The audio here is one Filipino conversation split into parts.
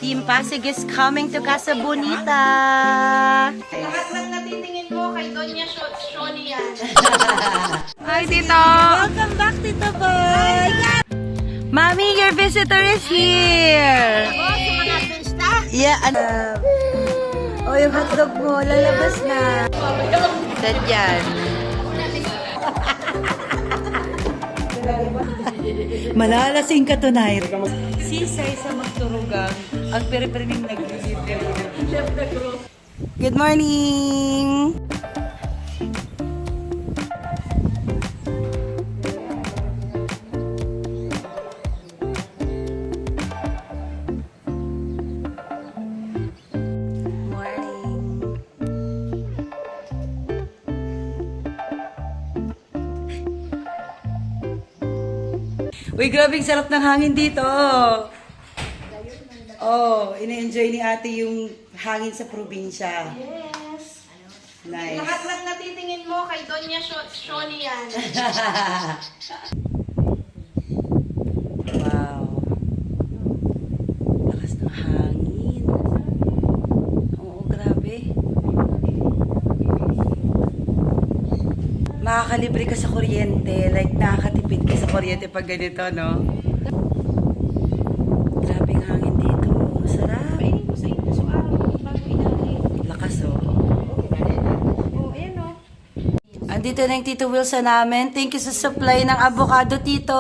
Team Pasig is coming to Casa Bonita. Lahat lang natitingin mo kay Doña Shoni yan. Hi, Tito. Welcome back, Tito Boy. Mommy, your visitor is here. Ako, sa mga artista. Yeah, oh, yung hotdog mo, lalabas na. Dadyan. Malalasing ka tonight. Sisay sa magturugang, ang peri-perining nag-deliver. Good morning! Uy, grabing sarap ng hangin dito. Oh, ina-enjoy ni ate yung hangin sa probinsya. Yes. Nice. Lahat lang natitingin mo kay Doña Shoni yan. Wow. Lakas ng hangin. Oo, grabe. Makakalibre ka sa kuryente. Like, nakakatipid ka sa kuryente pag ganito, no? Grabing hangin dito. Sarap. Painin ko sa inyo so araw bago inahin. Lakas, oh. Oh, ayan o. Andito na yung Tito Wilson namin. Thank you sa supply ng avocado, Tito.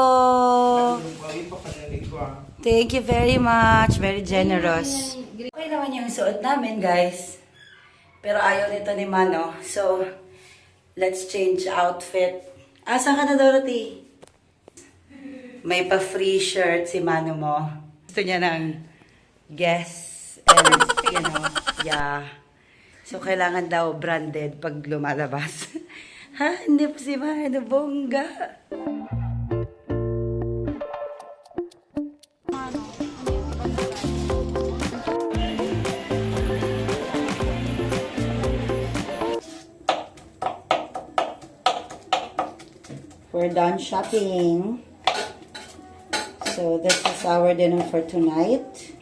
Thank you very much. Very generous. Okay naman yung suot namin, guys. Pero ayaw nito ni Mano. So, let's change outfit. Saan ka na, Dorothy? May pa-free shirt si Mano mo. Gusto niya ng guess and, you know, yeah. So, kailangan daw branded pag lumalabas. Ha? Hindi pa si Mano, bongga. We're done shopping. So, this is our dinner for tonight.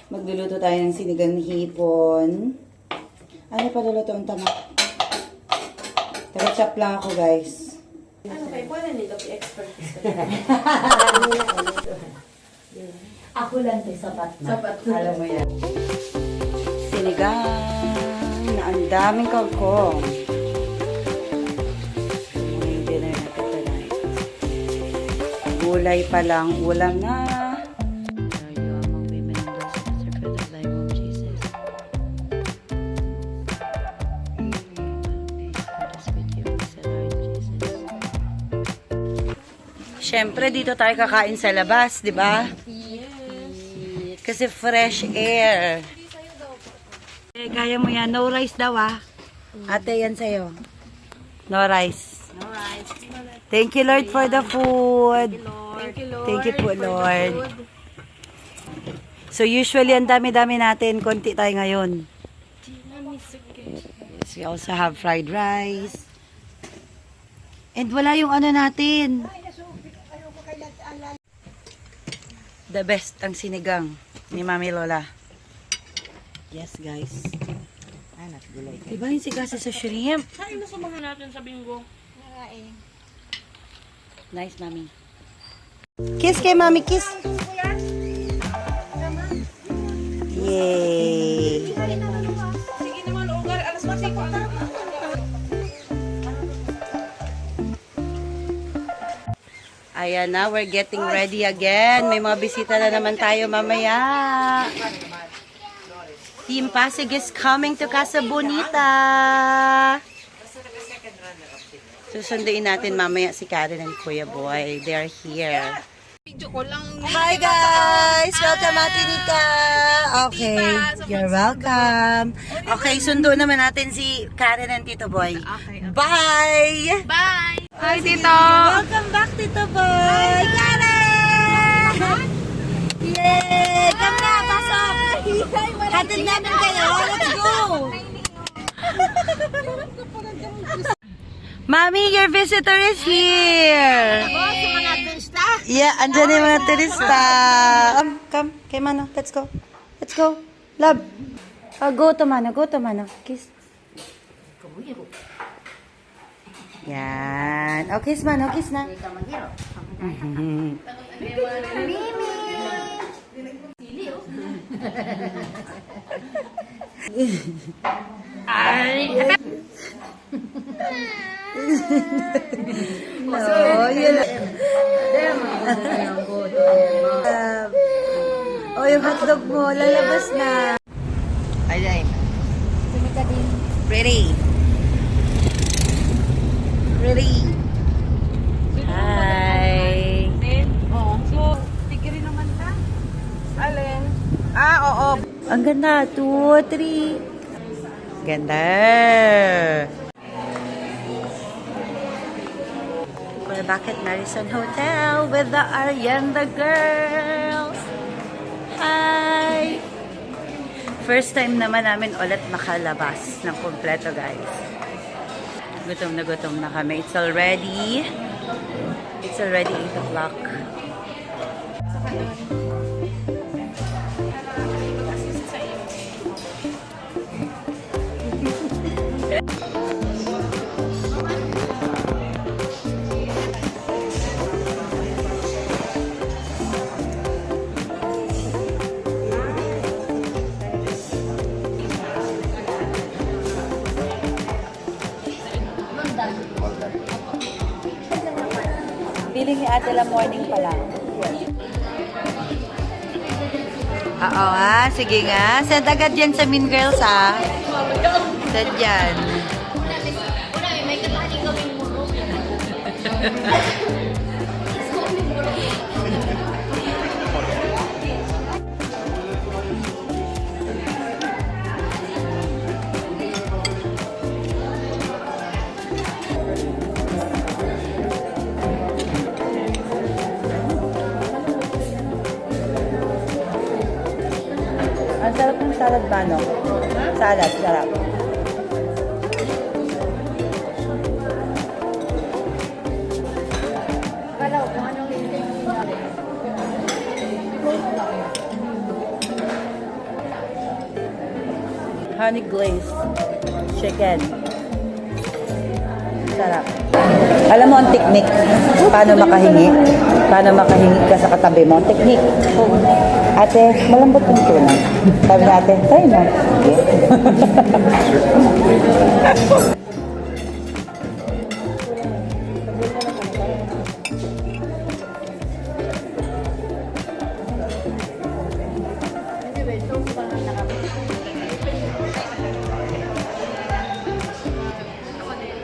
Magluluto tayo ng sinigang hipon. Ano pa luluto ang tama? Taga-chop lang ako, guys. Ano kayo? Pwede nito expert. Ako lang ito, sapat na. Sapat na. Alam mo yan. Sinigang na ang daming kangkong. Yung dinner natin tonight. Gulay pa lang, ulam na. Tayo among women in those who serve the life of Jesus. Siyempre, dito tayo kakain sa labas, di ba? Yes. Kasi fresh air. Eh, kaya mo yan. No rice daw, ah. Ate, yan sa'yo. No rice. No rice. Thank you, Lord, for the food. Thank you, Lord. Thank you po, Lord. So, usually, ang dami-dami natin. Konti tayo ngayon. Yes, we also have fried rice. And wala yung ano natin. The best ang sinigang ni Mami Lola. Yes, guys. Diba yung sigasa sa shrimp? Kain na samahan natin sa bingo. Nice, Mami. Kiss kay Mami, kiss. Yay! Sige naman, Ugar. Alas masiko. Ayan na, we're getting ready again. May mga bisita na naman tayo mamaya. Team Pasig is coming to Casa Bonita. Susunduin natin mamaya si Karen and Kuya Boy. They are here. Video ko lang. Hi guys! Welcome Ate Nika! Okay, you're welcome. Okay, sundo naman natin si Karen and Tito Boy. Bye! Bye! Hi Tito! Welcome back Tito Boy! Karen! Yay! Come na, pasok! Hatid namin kayo. Let's go! Mami, your visitor is here! Ako, sa mga artista. Yeah, andyan yung mga turista. Come, kay Mano, let's go. Let's go. Love. Go to Mano. Go to Mano. Kiss. Yan. Oh, kiss Mano. Kiss na. Oh, yun. Oh, yung hotdog mo, lalabas na. Ayan. Ready. Ready. Hi. So, tigiri naman ka? Alin? Oo. Ang ganda. 2, 3. Ganda. We're back at Marison Hotel with the Arianda girls. Hi! First time naman namin ulit makalabas ng kompleto, guys. Gutom na kami. It's already 8 o'clock. Feeling ni Ate La morning pa lang. Oo ha, sige nga. Send agad yan sa Mean Girls ha. Send yan. May kataling gawin mo. Ang sarap ng salad ba, no? Salad, sarap. Kala ko kung anong hintay mo. Honey glazed chicken. Sarap. Alam mo ang technique, paano makahingi? Paano makahingi ka sa katabi mo? Technique. Ate, malambot yung tuna. Sabi na ate, try mo.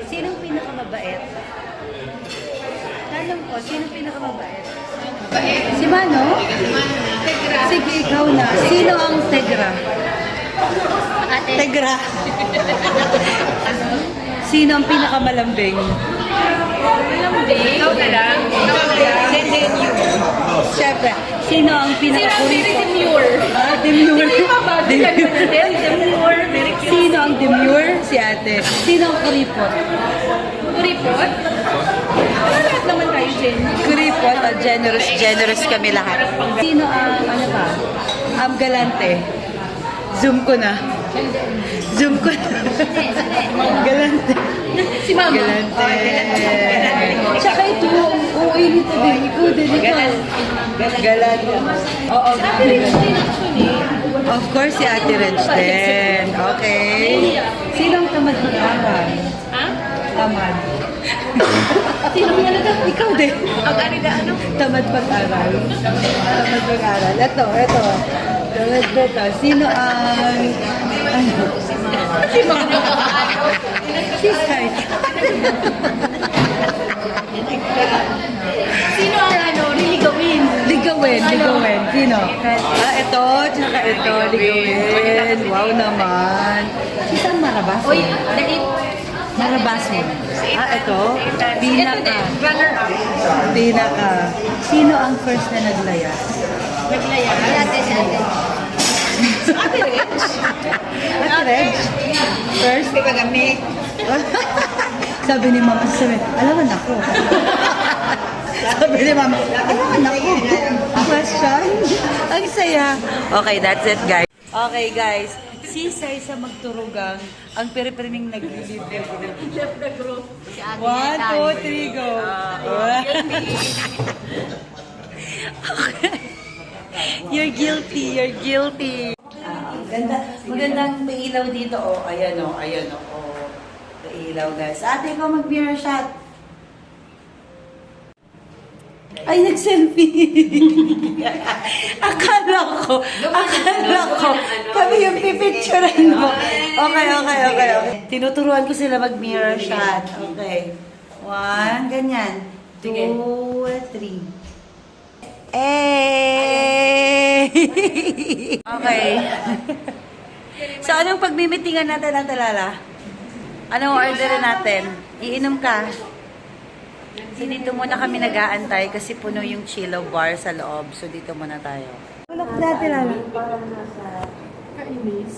Sinong pinakamabait? Tanong ko, sinong pinakamabait? Si Mano? Sige, ikaw na. Sino ang Tegra? Tegra. Sino ang pinakamalambing? Ikaw na lang. Then you. Siyempre, sino ang pinakakuripot? Demure. Demure. Hindi pa ba? Demure. Sino ang demure? Si ate. Sino ang kuripot? Kuripot? Lahat naman kayo, Jen. Kuripot at generous kami lahat. Sino ang, ano ba? Ang galante. Zoom ko na. Galante. Si Mama. Galante. Tsaka ito, uuwi nito din. Ikaw din, ikaw. Galante. Oo. Ate Rich din actually. Of course, si Ate Rich din. Okay. Sino ang tamad mag-aral? Ha? Tamad. Sino nga na Ikaw din. Ang ano? Tamad pag-aral. Tamad pag-aral. Ito. Tamad dito. Sino ang... Ano? Si Mama. Si Sai. Sino ang liligawin? Ligawin. Sino? Ito. Tsaka ito. Ligawin. Wow naman. Si Sam Marabas. Oy, dahil Marabas mo. Ito. Binaka. runner-up. Binaka. Sino ang first na naglayas? Naglaya. Si ate. Ate Rich. Ate Reg? First? Pagami. Sabi ni Mama, alaman ako. Sabi ni Mama, alaman ako. Question? Ang saya. Okay, that's it, guys. Okay, guys. Si Saisa magturugang ang peri-perining nag-leader. Chef the group. Si Ate 1, 2, 3, go! You're guilty, you're guilty. Magandang pailaw dito, oh. Ayan, oh. Ayan, oh. Pailaw, guys. Ate, ikaw mag-mirror shot. Ay, nag-selfie. akala ko. Kami yung pipicturean mo. Okay. Tinuturuan ko sila mag-mirror shot. Okay. 1, ganyan. 2, 3. Eh! Okay. So, anong pagmimitingan natin ang talala? Anong orderin natin? Iinom ka? So, dito muna kami nag-aantay kasi puno yung Chilo bar sa loob. So, dito muna tayo. Tulog natin, Lala. Parang nasa kainis.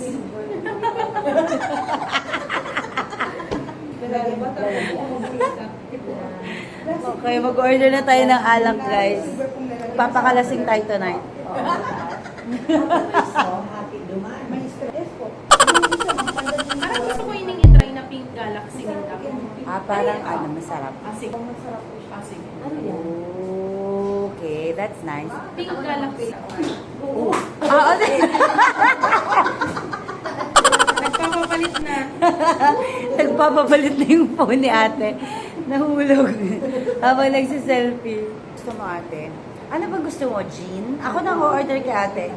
Okay, mag-order na tayo ng alak, guys. Papakalasing tayo tonight. Parang gusto ko yun i-try na pink galaxy nila. Parang masarap. Sige. Masarap po siya. Sige. Okay, that's nice. Pink galaxy. Nagpapapalit na. Nagpapapalit na yung phone ni ate. Nahulog. Habang nagsiselfie. Gusto mo, ate? Ano ba gusto mo, Jean? Ako nang order kay ate.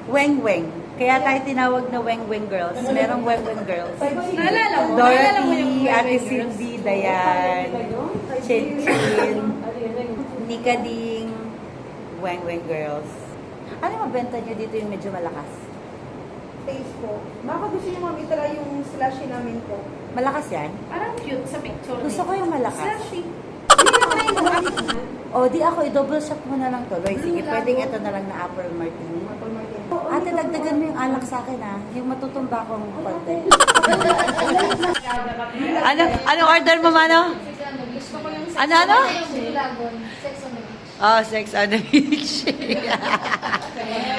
Weng-weng. Kaya tayo tinawag na Weng-weng girls. Merong Weng-weng girls. Naalala mo? Dorothy, Ate Cindy, Dayan, Chin-Chin, Nika Ding, Weng-weng girls. Ano mabenta nyo dito yung medyo malakas? Taste po. Baka gusto niyo ma'am itala yung slushy namin po. Malakas yan? Parang cute sa picture. Gusto ko yung malakas. Slushy. O, di ako, i-double shot mo na lang tuloy. Sige, pwedeng ito na lang na apple martini. Ate, dagdagan mo yung alak sa akin, ha? Yung matutumba akong konti. ano order mo, Mano? Ano? Oh, sex on the beach.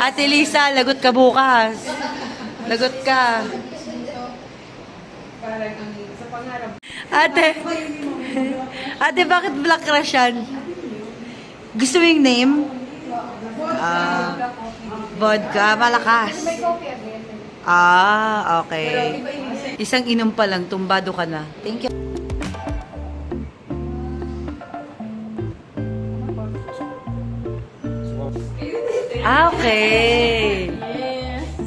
Ate Lisa, lagot ka bukas. Lagot ka. Ate, bakit black crush yan? Gusto mo yung name? Vodka, malakas. Okay. Isang inom pa lang, tumbado ka na. Thank you. Okay.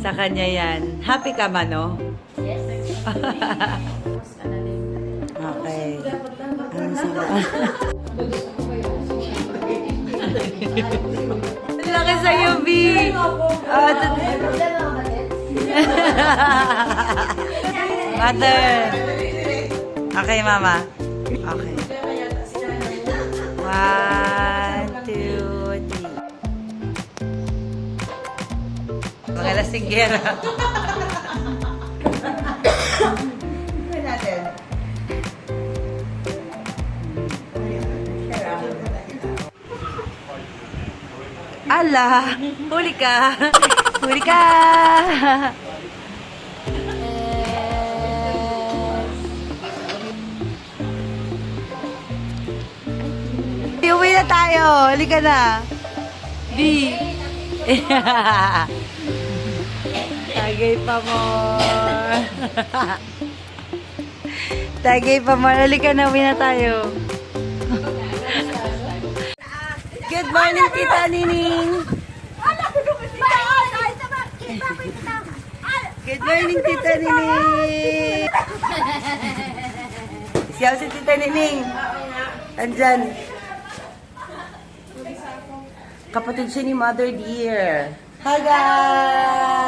Sa kanya yan. Happy ka, Mano? Yes. Okay. Ano sila? Laki sa'yo, B. Mother. Okay, Mama. Okay. 1, 2, 3. Mga lasinggera. Tingnan natin. Ala, huli ka. Huli ka. Uwi na tayo. Huli ka na. B. Tagay pa more. Tagay pa more. Huli ka na. Uwi na tayo. Good morning, Tita Nining. Good morning, Tita Nining. Siyaw si Tita Nining. Andyan. Kapatid siya ni Mother Dear. Hi,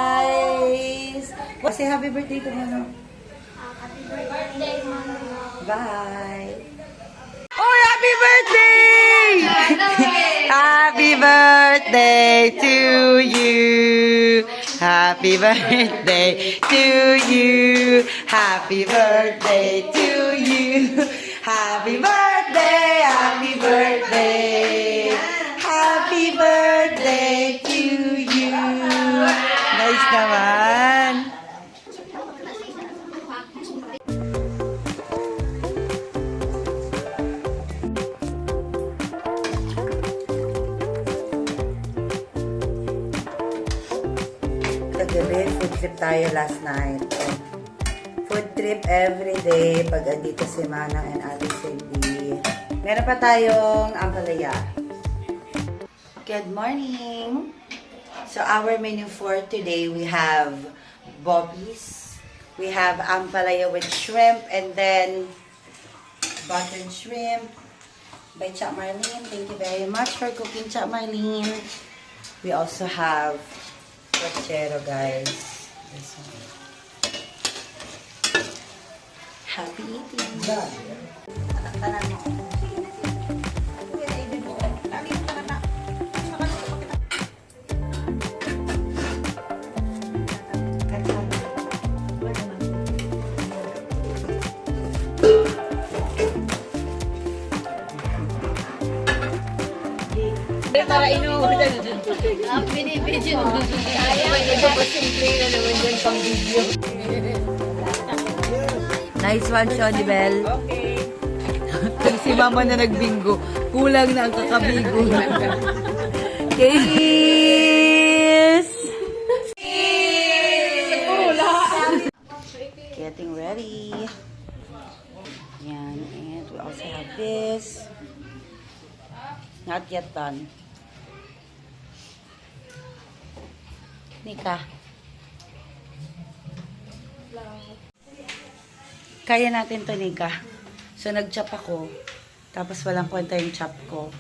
guys! Say happy birthday to Mano. Happy birthday, Mama. Bye! Oh, happy birthday! Happy birthday to you. Happy birthday to you. Happy birthday to you. Happy birthday, happy birthday. Happy birthday to you. kagabi, food trip tayo last night. Food trip every day pag andito si Manang and Ate Cindy. Meron pa tayong ampalaya. Good morning! So our menu for today, we have bobbies, we have ampalaya with shrimp, and then buttered shrimp by Cha Marlene. Thank you very much for cooking, Cha Marlene. We also have pochero, guys. This one. Happy eating! Tanan mo. Para inuulan. Ang binibidyo. Kaya, ito pa simple na naman yan pang video. Nice one, Shoni Bell. Okay. Si Mama na nagbingo. Kulang na ang kakabigo. Kiss! Getting ready. Yan. And we also have this. Not yet done. Nika. Kaya natin to, Nika. So, nag-chop ako. Tapos, walang kwenta yung chop ko.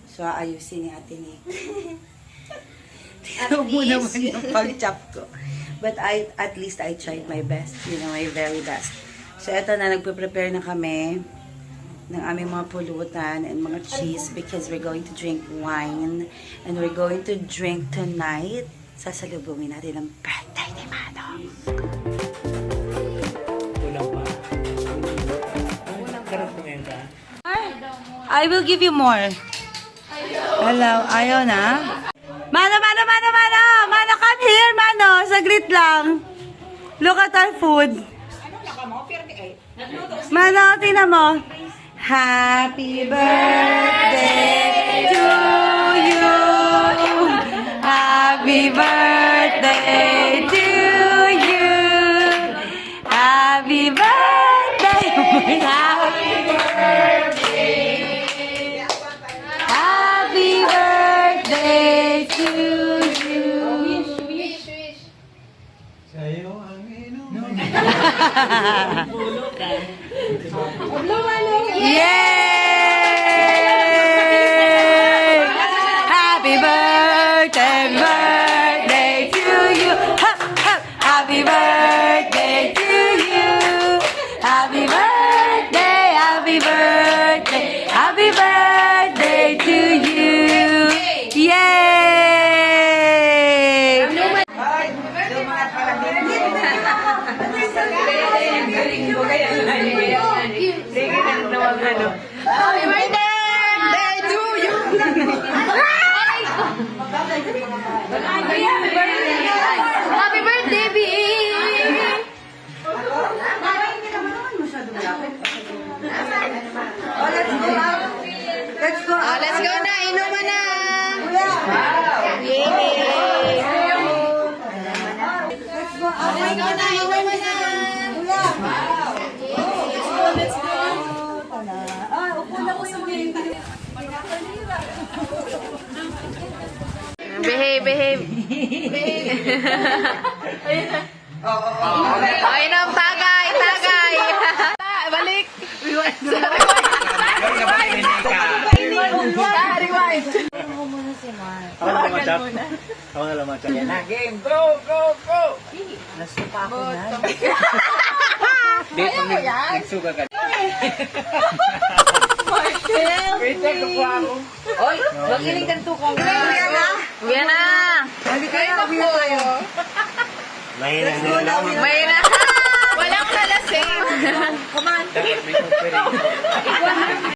So, aayusin ni Ate Nika. Tignan mo naman yung pag-chop ko. But at least I tried my best. You know, my very best. So, eto na. Nagpe-prepare na kami ng aming mga pulutan and mga cheese because we're going to drink wine and we're going to drink tonight. Sasalubungin natin ang birthday ni Mano. I will give you more. Hello, ayaw na? Mano, come here, Mano. Saglit lang. Look at our food. Mano, tingnan mo. Happy birthday to you. Happy birthday to you. Happy birthday. Happy birthday. Happy birthday to you. Sa'yo ang inom. Yay! Happy birthday to you. Hop, hop. Happy birthday to you. Happy birthday, happy birthday, happy birthday to you. Yay! Happy birthday to you. Happy birthday, B! Let's go. Let's go na! Inuman na! Yay! Let's go. Let's go na! Inuman na! Let's go. Upo na po yung Behave! Ayun ang tagay! Balik! Rewind! Ako na lamachat. Yan na, game. Go! Nasupa ako na. Dito nagsuga ka. Wait, ko po ako. Oy, magiling ka to kong. Uwi na! Hindi kaya uwi na tayo. Mahina na. Walang kalasing! Dapat may kumpiri.